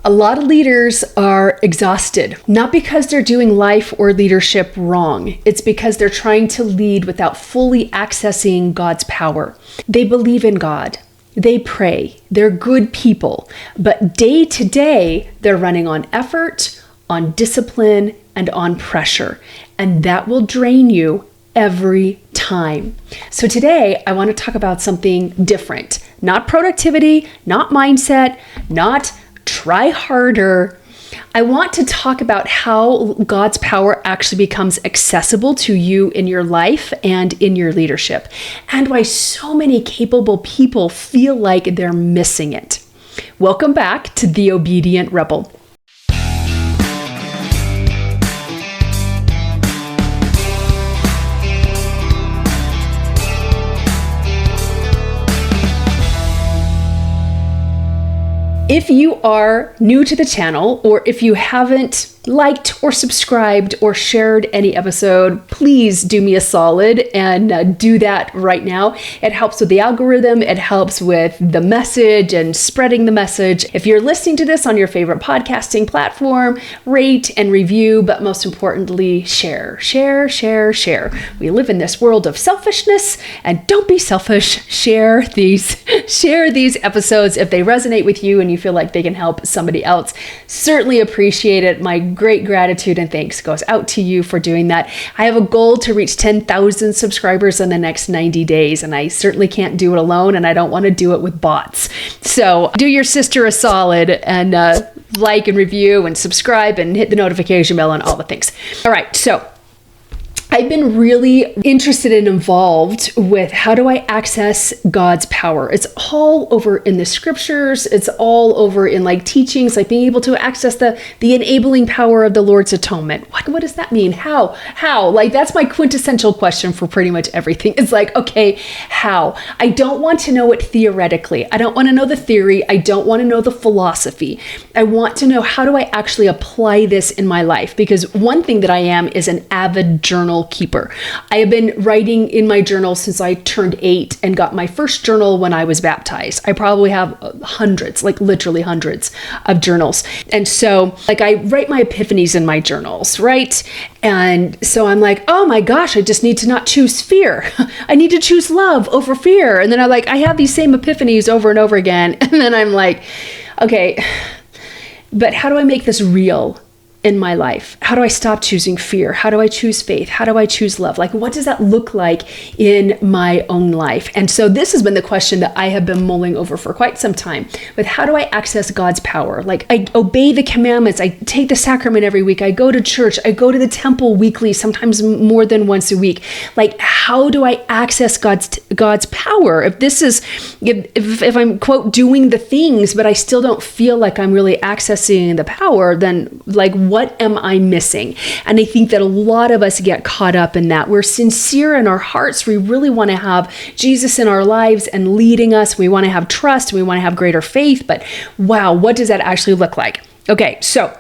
A lot of leaders are exhausted, not because they're doing life or leadership wrong. It's because they're trying to lead without fully accessing God's power. They believe in God. They pray. They're good people. But day to day, they're running on effort, on discipline, and on pressure. And that will drain you every time. So today, I want to talk about something different. Not productivity, not mindset, not try harder. I want to talk about how God's power actually becomes accessible to you in your life and in your leadership, and why so many capable people feel like they're missing it. Welcome back to The Obedient Rebel. If you are new to the channel, or if you haven't liked or subscribed or shared any episode, please do me a solid and do that right now. It helps with the algorithm. It helps with the message and spreading the message. If you're listening to this on your favorite podcasting platform, rate and review, but most importantly, share. We live in this world of selfishness, and don't be selfish. Share these episodes if they resonate with you and you feel like they can help somebody else. Certainly appreciate it. My great gratitude and thanks goes out to you for doing that. I have a goal to reach 10,000 subscribers in the next 90 days, and I certainly can't do it alone, and I don't want to do it with bots. So do your sister a solid and like and review and subscribe and hit the notification bell and all the things. All right, so I've been really interested and involved with how do I access God's power. It's all over in the scriptures. It's all over in like teachings, like being able to access the enabling power of the Lord's atonement. What does that mean? How? Like that's my quintessential question for pretty much everything. It's like, okay, how? I don't want to know it theoretically. I don't want to know the theory. I don't want to know the philosophy. I want to know, how do I actually apply this in my life? Because one thing that I am is an avid journal keeper. I have been writing in my journal since I turned 8 and got my first journal when I was baptized. I probably have hundreds, like literally hundreds of journals. And so like I write my epiphanies in my journals, right? And so I'm like, oh my gosh, I just need to not choose fear. I need to choose love over fear. And then I have these same epiphanies over and over again. And then I'm like, okay, but how do I make this real in my life? How do I stop choosing fear? How do I choose faith? How do I choose love? Like, what does that look like in my own life? And so this has been the question that I have been mulling over for quite some time. But how do I access God's power? Like, I obey the commandments. I take the sacrament every week. I go to church. I go to the temple weekly, sometimes more than once a week. Like, how do I access God's power? If this is, if I'm, quote, doing the things, but I still don't feel like I'm really accessing the power, then like, what am I missing? And I think that a lot of us get caught up in that. We're sincere in our hearts. We really want to have Jesus in our lives and leading us. We want to have trust. We want to have greater faith. But wow, what does that actually look like? Okay, so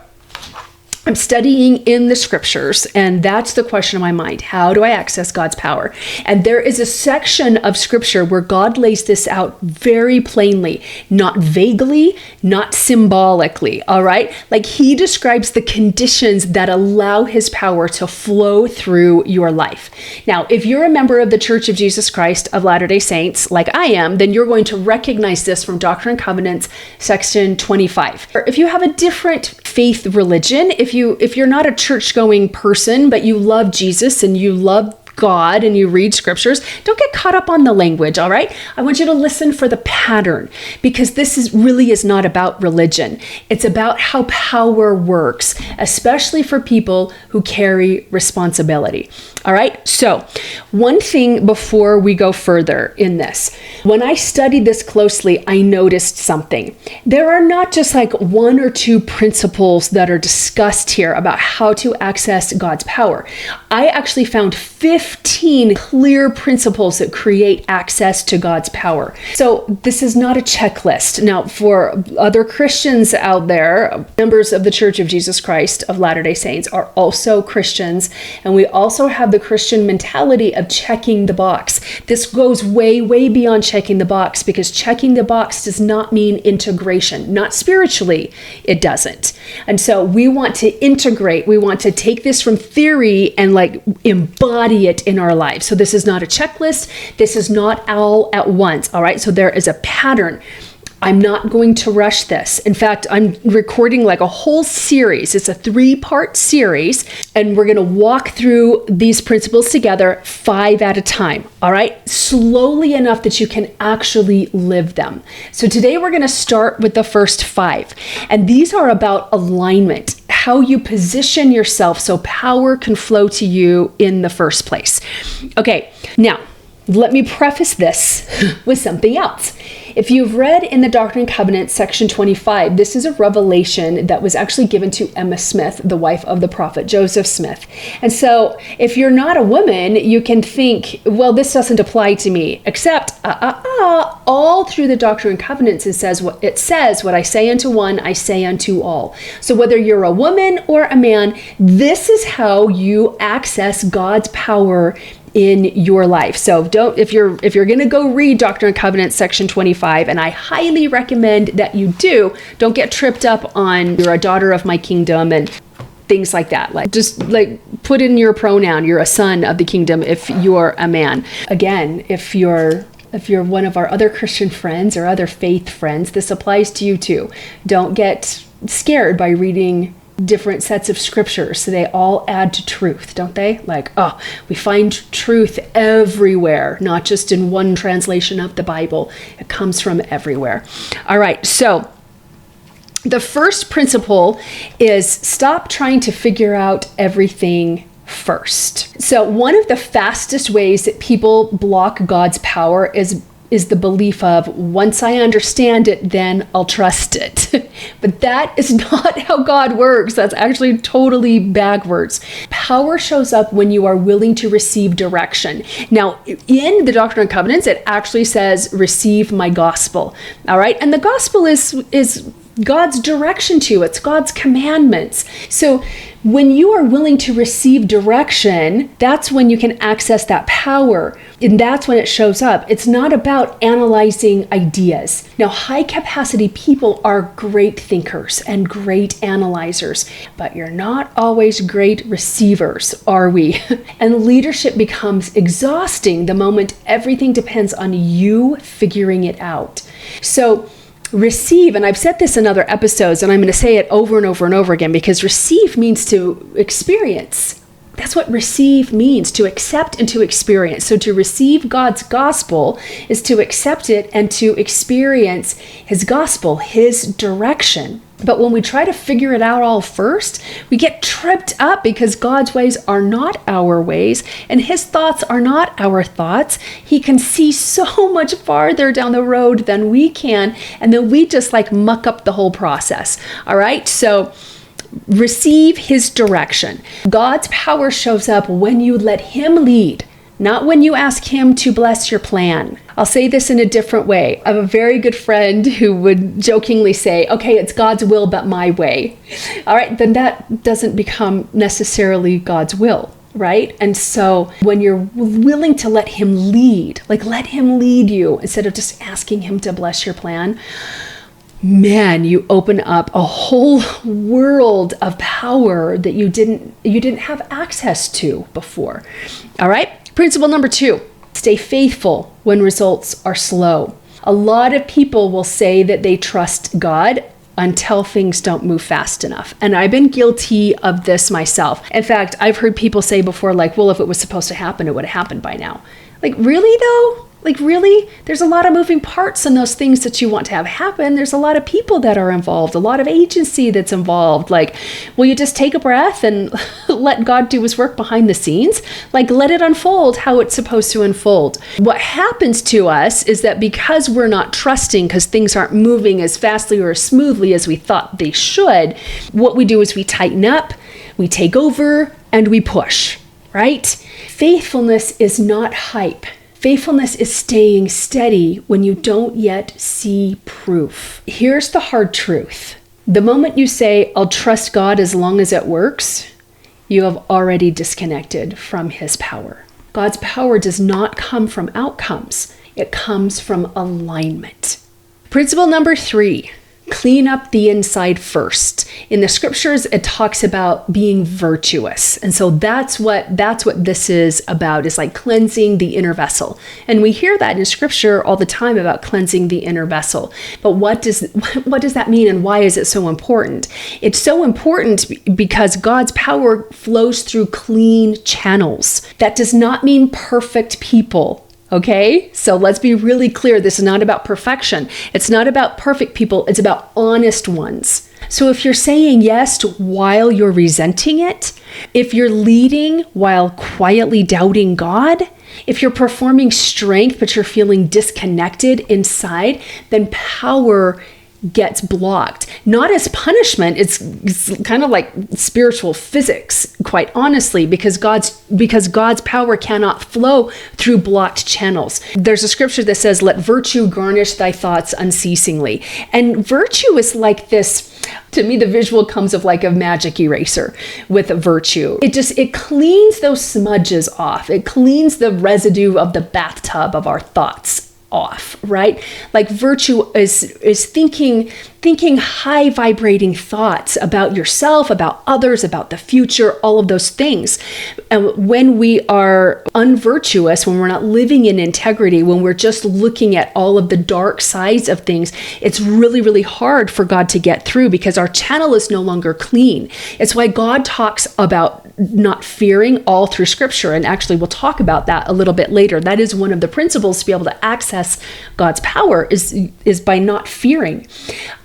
I'm studying in the scriptures, and that's the question in my mind. How do I access God's power? And there is a section of scripture where God lays this out very plainly, not vaguely, not symbolically, all right? Like he describes the conditions that allow his power to flow through your life. Now, if you're a member of the Church of Jesus Christ of Latter-day Saints, like I am, then you're going to recognize this from Doctrine Covenants, section 25. Or if you have a different faith religion, if you're not a church-going person, but you love Jesus and you love God and you read scriptures, don't get caught up on the language, all right? I want you to listen for the pattern, because this really is not about religion. It's about how power works, especially for people who carry responsibility. All right? So one thing before we go further in this, when I studied this closely, I noticed something. There are not just like one or two principles that are discussed here about how to access God's power. I actually found 50 15 clear principles that create access to God's power. So this is not a checklist. Now, for other Christians out there, members of the Church of Jesus Christ of Latter-day Saints are also Christians, and we also have the Christian mentality of checking the box. This goes way, way beyond checking the box, because checking the box does not mean integration. Not spiritually, it doesn't. And so we want to integrate. We want to take this from theory and like embody it in our lives. So this is not a checklist. This is not all at once. All right. So there is a pattern. I'm not going to rush this. In fact, I'm recording like a whole series. It's a 3-part series, and we're going to walk through these principles together 5 at a time. All right. Slowly enough that you can actually live them. So today we're going to start with the first 5. And these are about alignment, how you position yourself so power can flow to you in the first place. Okay. Now, let me preface this with something else. If you've read in the Doctrine Covenants, section 25, this is a revelation that was actually given to Emma Smith, the wife of the prophet Joseph Smith. And so if you're not a woman, you can think, well, this doesn't apply to me, except all through the Doctrine Covenants, it says what I say unto one, I say unto all. So whether you're a woman or a man, this is how you access God's power in your life. So if you're going to go read Doctrine and Covenants section 25, and I highly recommend that you don't get tripped up on you're a daughter of my kingdom and things like that. Like just like put in your pronoun, you're a son of the kingdom if you're a man. Again, if you're one of our other Christian friends or other faith friends, this applies to you too. Don't get scared by reading different sets of scriptures. So they all add to truth, don't they? Like, we find truth everywhere, not just in one translation of the Bible. It comes from everywhere. All right. So the first principle is stop trying to figure out everything first. So one of the fastest ways that people block God's power is the belief of, once I understand it, then I'll trust it. But that is not how God works. That's actually totally backwards. Power shows up when you are willing to receive direction. Now, in the Doctrine and Covenants, it actually says, receive my gospel. All right. And the gospel is God's direction to you. It's God's commandments. So when you are willing to receive direction, that's when you can access that power. And that's when it shows up. It's not about analyzing ideas. Now, high capacity people are great thinkers and great analyzers, but you're not always great receivers, are we? And leadership becomes exhausting the moment everything depends on you figuring it out. So receive, and I've said this in other episodes, and I'm going to say it over and over and over again, because receive means to experience. That's what receive means, to accept and to experience. So to receive God's gospel is to accept it and to experience his gospel, his direction. But when we try to figure it out all first, we get tripped up because God's ways are not our ways and his thoughts are not our thoughts. He can see so much farther down the road than we can. And then we just like muck up the whole process. All right. So receive his direction. God's power shows up when you let him lead, not when you ask him to bless your plan. I'll say this in a different way. I have a very good friend who would jokingly say, okay, it's God's will, but my way. All right, then that doesn't become necessarily God's will, right? And so when you're willing to let him lead, like let him lead you instead of just asking him to bless your plan, man, you open up a whole world of power that you didn't have access to before. All right. Principle number 2, stay faithful when results are slow. A lot of people will say that they trust God until things don't move fast enough. And I've been guilty of this myself. In fact, I've heard people say before, like, well, if it was supposed to happen, it would have happened by now. Like, really though? Like, really? There's a lot of moving parts in those things that you want to have happen. There's a lot of people that are involved, a lot of agency that's involved. Like, will you just take a breath and let God do his work behind the scenes? Like, let it unfold how it's supposed to unfold. What happens to us is that because we're not trusting, because things aren't moving as fastly or as smoothly as we thought they should, what we do is we tighten up, we take over, and we push. right? Faithfulness is not hype. Faithfulness is staying steady when you don't yet see proof. Here's the hard truth. The moment you say, I'll trust God as long as it works, you have already disconnected from his power. God's power does not come from outcomes. It comes from alignment. Principle number 3, clean up the inside first. In the scriptures, it talks about being virtuous. And so that's what this is about, is like cleansing the inner vessel. And we hear that in scripture all the time about cleansing the inner vessel. But what does that mean, and why is it so important? It's so important because God's power flows through clean channels. That does not mean perfect people. Okay, so let's be really clear. This is not about perfection. It's not about perfect people. It's about honest ones. So if you're saying yes while you're resenting it, if you're leading while quietly doubting God, if you're performing strength but you're feeling disconnected inside, then power gets blocked. Not as punishment, it's kind of like spiritual physics, quite honestly, because God's power cannot flow through blocked channels. There's a scripture that says, let virtue garnish thy thoughts unceasingly. And virtue is like this, to me, the visual comes of like a magic eraser with virtue. It cleans those smudges off. It cleans the residue of the bathtub of our thoughts off, right? Like virtue is thinking high vibrating thoughts about yourself, about others, about the future, all of those things. And when we are unvirtuous, when we're not living in integrity, when we're just looking at all of the dark sides of things, it's really, really hard for God to get through because our channel is no longer clean. It's why God talks about not fearing all through scripture. And actually, we'll talk about that a little bit later. That is one of the principles to be able to access God's power is by not fearing.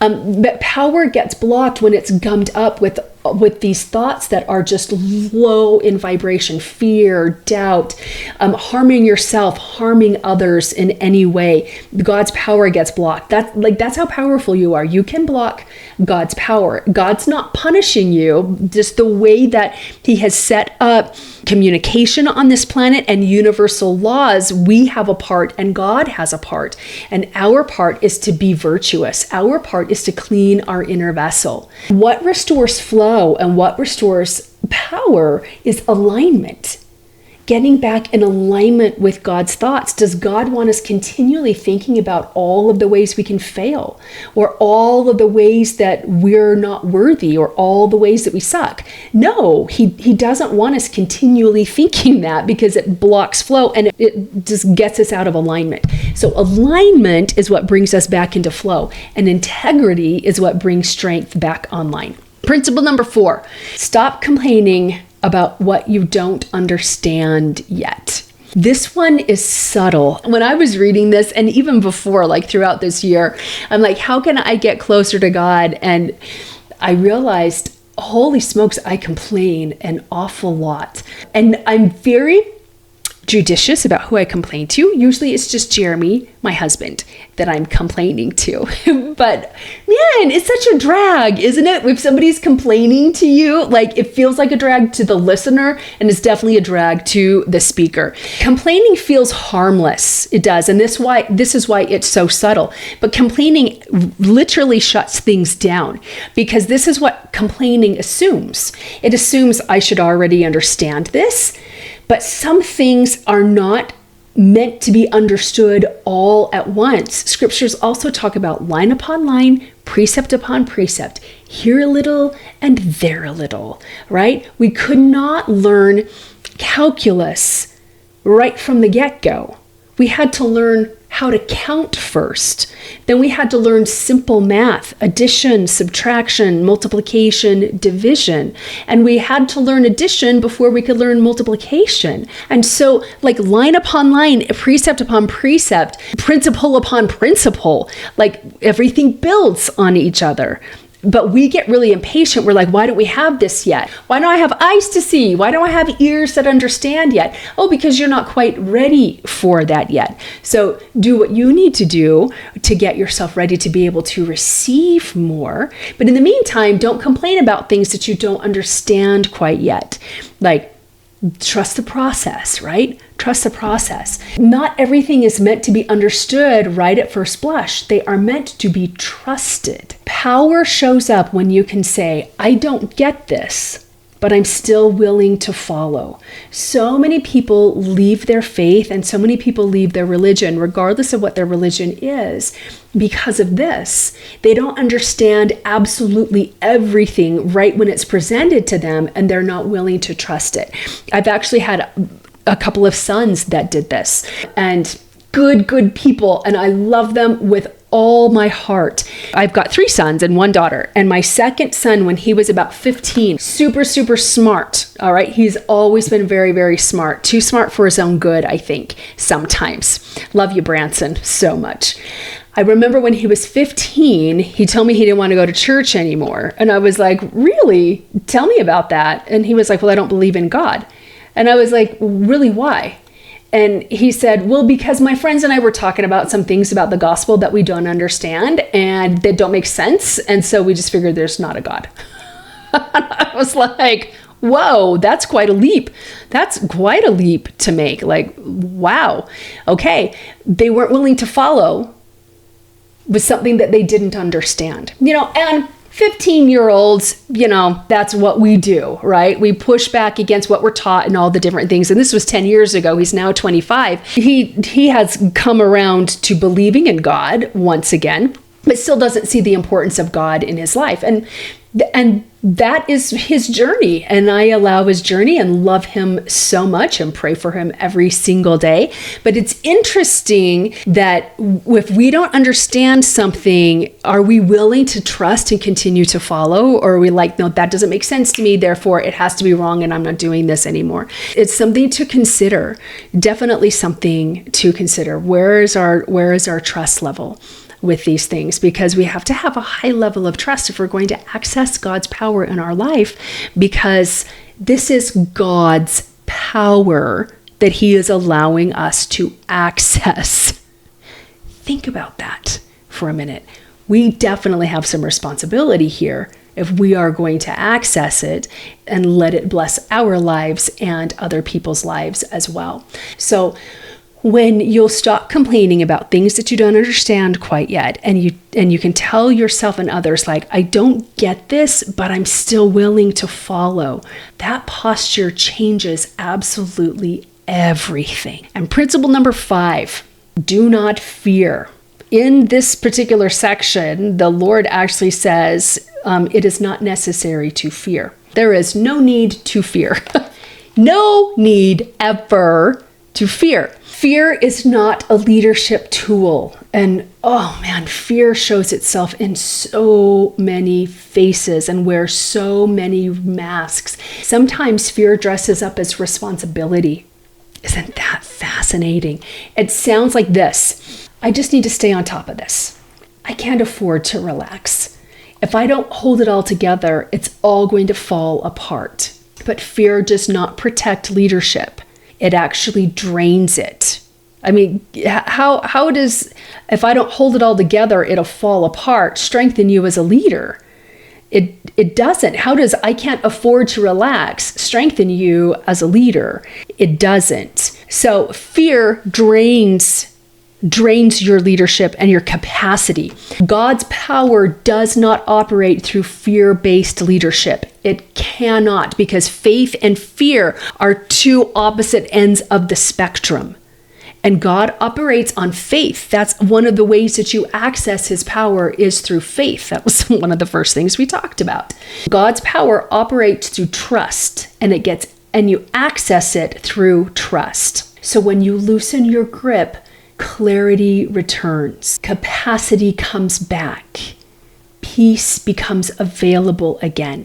But power gets blocked when it's gummed up with these thoughts that are just low in vibration, fear, doubt, harming yourself, harming others in any way. God's power gets blocked. That's how powerful you are. You can block God's power. God's not punishing you. Just the way that he has set up communication on this planet and universal laws, we have a part and God has a part. And our part is to be virtuous. Our part is to clean our inner vessel. What restores flow and what restores power is alignment. Getting back in alignment with God's thoughts. Does God want us continually thinking about all of the ways we can fail, or all of the ways that we're not worthy, or all the ways that we suck? No, he doesn't want us continually thinking that, because it blocks flow and it just gets us out of alignment. So alignment is what brings us back into flow, and integrity is what brings strength back online. Principle number 4, stop complaining about what you don't understand yet. This one is subtle. When I was reading this, and even before, like throughout this year, I'm like, how can I get closer to God? And I realized, holy smokes, I complain an awful lot. And I'm very judicious about who I complain to. Usually it's just Jeremy, my husband, that I'm complaining to. But man, it's such a drag, isn't it? If somebody's complaining to you, like it feels like a drag to the listener, and it's definitely a drag to the speaker. Complaining feels harmless. It does. And this is why it's so subtle. But complaining literally shuts things down, because this is what complaining assumes. It assumes I should already understand this. But some things are not meant to be understood all at once. Scriptures also talk about line upon line, precept upon precept, here a little and there a little, right? We could not learn calculus right from the get-go. We had to learn how to count first. Then we had to learn simple math, addition, subtraction, multiplication, division. And we had to learn addition before we could learn multiplication. And so like line upon line, precept upon precept, principle upon principle, like everything builds on each other. But we get really impatient. We're like, why don't we have this yet? Why don't I have eyes to see? Why don't I have ears that understand yet? Oh, because you're not quite ready for that yet. So do what you need to do to get yourself ready to be able to receive more. But in the meantime, don't complain about things that you don't understand quite yet. Like, trust the process, right? Trust the process. Not everything is meant to be understood right at first blush. They are meant to be trusted. Power shows up when you can say, I don't get this, but I'm still willing to follow. So many people leave their faith and so many people leave their religion, regardless of what their religion is, because of this. They don't understand absolutely everything right when it's presented to them, and they're not willing to trust it. I've actually had a couple of sons that did this, and good people, and I love them with all my heart. I've got 3 sons and 1 daughter. And my second son, when he was about 15, super smart. All right. He's always been very smart. Too smart for his own good, I think, sometimes. Love you, Branson, so much. I remember when he was 15, he told me he didn't want to go to church anymore. And I was like, really? Tell me about that. And he was like, well, I don't believe in God. And I was like, really, why? And he said, well, because my friends and I were talking about some things about the gospel that we don't understand and that don't make sense. And so we just figured there's not a God. I was like, whoa, that's quite a leap. That's quite a leap to make. Like, wow. Okay. They weren't willing to follow with something that they didn't understand, and 15-year-olds, that's what we do, right? We push back against what we're taught and all the different things. And this was 10 years ago. He's now 25. He has come around to believing in God once again, but still doesn't see the importance of God in his life. And that is his journey. And I allow his journey and love him so much and pray for him every single day. But it's interesting that if we don't understand something, are we willing to trust and continue to follow? Or are we like, no, that doesn't make sense to me, therefore it has to be wrong and I'm not doing this anymore? It's something to consider. Definitely something to consider. Where is our trust level with these things? Because we have to have a high level of trust if we're going to access God's power in our life, because this is God's power that he is allowing us to access. Think about that for a minute. We definitely have some responsibility here if we are going to access it and let it bless our lives and other people's lives as well. So when you'll stop complaining about things that you don't understand quite yet, and you can tell yourself and others, like, I don't get this, but I'm still willing to follow, that posture changes absolutely everything. And principle number 5, do not fear. In this particular section, the Lord actually says it is not necessary to fear. There is no need to fear. No need ever to fear. Fear is not a leadership tool. And oh man, fear shows itself in so many faces and wears so many masks. Sometimes fear dresses up as responsibility. Isn't that fascinating? It sounds like this: I just need to stay on top of this. I can't afford to relax. If I don't hold it all together, it's all going to fall apart. But fear does not protect leadership. It actually drains it. I mean, how does, if I don't hold it all together, it'll fall apart, strengthen you as a leader? It doesn't. How does I can't afford to relax strengthen you as a leader? It doesn't. So fear drains your leadership and your capacity. God's power does not operate through fear-based leadership. It cannot, because faith and fear are two opposite ends of the spectrum. And God operates on faith. That's one of the ways that you access his power is through faith. That was one of the first things we talked about. God's power operates through trust, and you access it through trust. So when you loosen your grip, clarity returns, capacity comes back, peace becomes available again.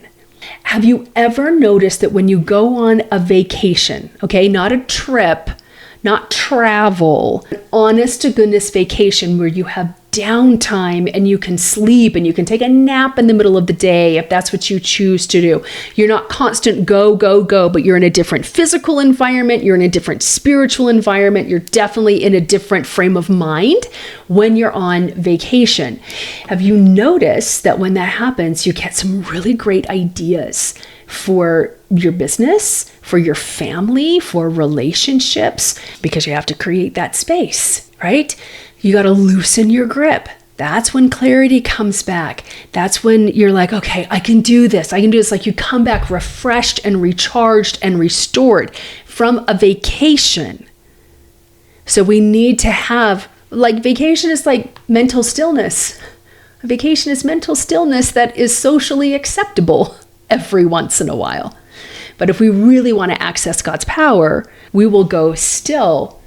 Have you ever noticed that when you go on a vacation, okay, not a trip, not travel, an honest to goodness vacation where you have downtime, and you can sleep and you can take a nap in the middle of the day if that's what you choose to do. You're not constant go, go, go, but you're in a different physical environment. You're in a different spiritual environment. You're definitely in a different frame of mind when you're on vacation. Have you noticed that when that happens, you get some really great ideas for your business, for your family, for relationships, because you have to create that space, right? You got to loosen your grip. That's when clarity comes back. That's when you're like, okay, I can do this. I can do this. Like you come back refreshed and recharged and restored from a vacation. So we need to have, like, vacation is like mental stillness. A vacation is mental stillness that is socially acceptable every once in a while. But if we really want to access God's power, we will go still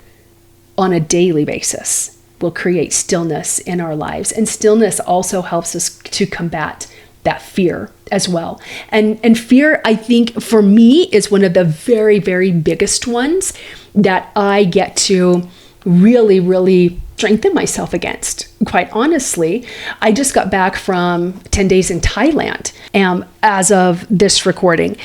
on a daily basis. We'll create stillness in our lives. And stillness also helps us to combat that fear as well. And fear, I think, for me, is one of the very, very biggest ones that I get to really, really strengthen myself against. Quite honestly, I just got back from 10 days in Thailand as of this recording.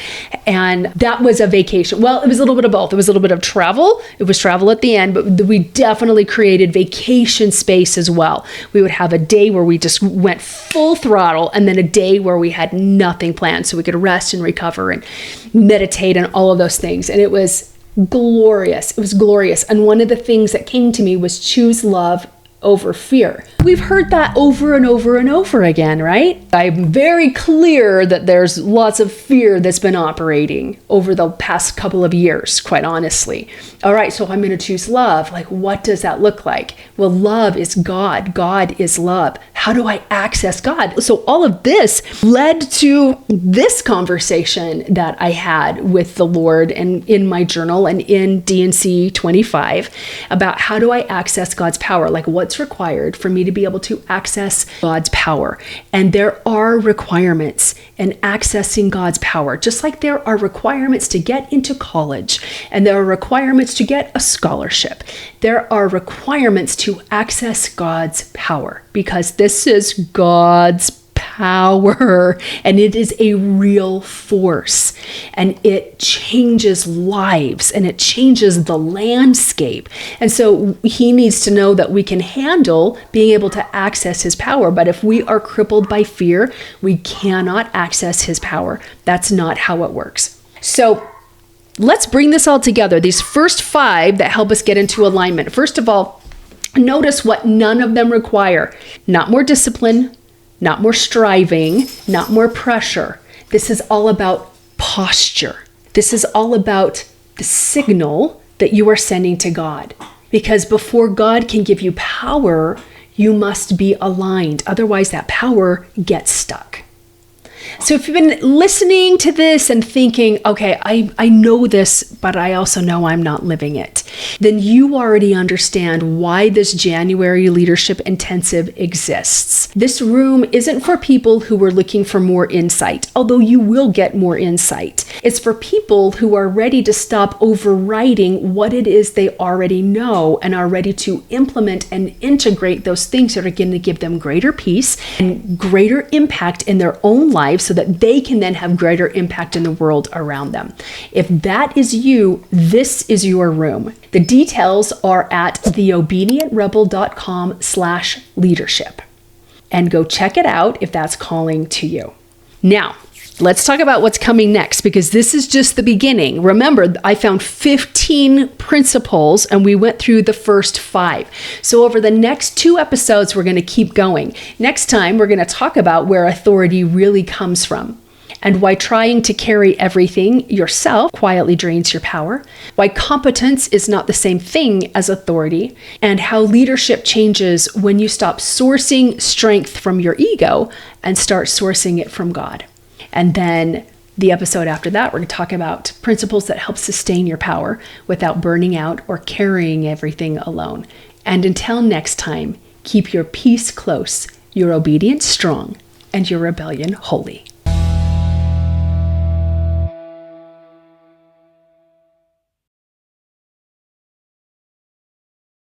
And that was a vacation. Well, it was a little bit of both. It was a little bit of travel. It was travel at the end, but we definitely created vacation space as well. We would have a day where we just went full throttle, and then a day where we had nothing planned so we could rest and recover and meditate and all of those things. And it was glorious. It was glorious. And one of the things that came to me was choose love over fear. We've heard that over and over and over again, right? I'm very clear that there's lots of fear that's been operating over the past couple of years, quite honestly. All right, so I'm going to choose love. Like, what does that look like? Well, love is God. God is love. How do I access God? So all of this led to this conversation that I had with the Lord and in my journal and in DNC 25 about how do I access God's power? Like, what's required for me to be able to access God's power? And there are requirements in accessing God's power, just like there are requirements to get into college, and there are requirements to get a scholarship. There are requirements to access God's power, because this is God's power, and it is a real force, and it changes lives, and it changes the landscape. And so he needs to know that we can handle being able to access his power. But if we are crippled by fear, we cannot access his power. That's not how it works. So let's bring this all together. These first 5 that help us get into alignment. First of all, notice what none of them require. Not more discipline, not more striving, not more pressure. This is all about posture. This is all about the signal that you are sending to God. Because before God can give you power, you must be aligned. Otherwise, that power gets stuck. So if you've been listening to this and thinking, okay, I know this, but I also know I'm not living it, then you already understand why this January Leadership Intensive exists. This room isn't for people who are looking for more insight, although you will get more insight. It's for people who are ready to stop overriding what it is they already know and are ready to implement and integrate those things that are going to give them greater peace and greater impact in their own lives, so that they can then have greater impact in the world around them. If that is you, this is your room. The details are at theobedientrebel.com/leadership. And go check it out if that's calling to you. Now, let's talk about what's coming next, because this is just the beginning. Remember, I found 15 principles and we went through the first 5. So over the next 2 episodes, we're going to keep going. Next time, we're going to talk about where authority really comes from, and why trying to carry everything yourself quietly drains your power, why competence is not the same thing as authority, and how leadership changes when you stop sourcing strength from your ego and start sourcing it from God. And then the episode after that, we're going to talk about principles that help sustain your power without burning out or carrying everything alone. And until next time, keep your peace close, your obedience strong, and your rebellion holy.